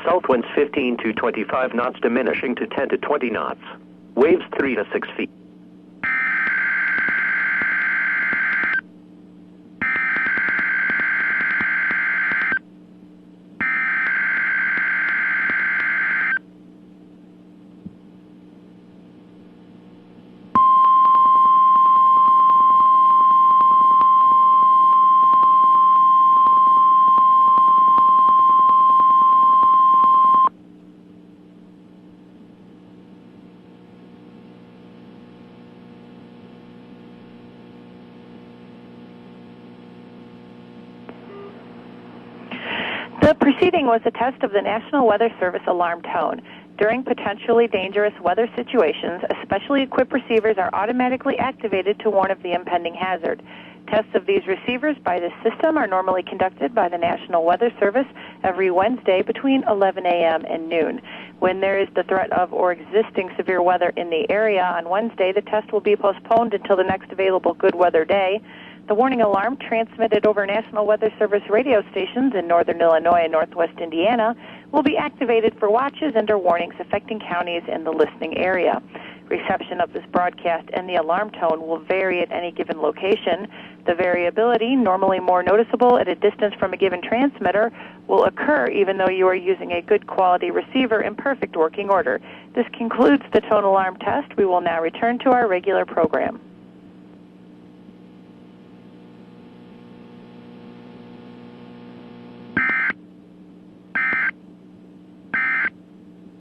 South winds 15 to 25 knots, diminishing to 10 to 20 knots. Waves 3 to 6 feet. The proceeding was a test of the National Weather Service alarm tone. During potentially dangerous weather situations, specially equipped receivers are automatically activated to warn of the impending hazard. Tests of these receivers by this system are normally conducted by the National Weather Service every Wednesday between 11 a.m. and noon. When there is the threat of or existing severe weather in the area on Wednesday, the test will be postponed until the next available good weather day. The warning alarm, transmitted over National Weather Service radio stations in northern Illinois and northwest Indiana, will be activated for watches and/or warnings affecting counties in the listening area. Reception of this broadcast and the alarm tone will vary at any given location. The variability, normally more noticeable at a distance from a given transmitter, will occur even though you are using a good quality receiver in perfect working order. This concludes the tone alarm test. We will now return to our regular program.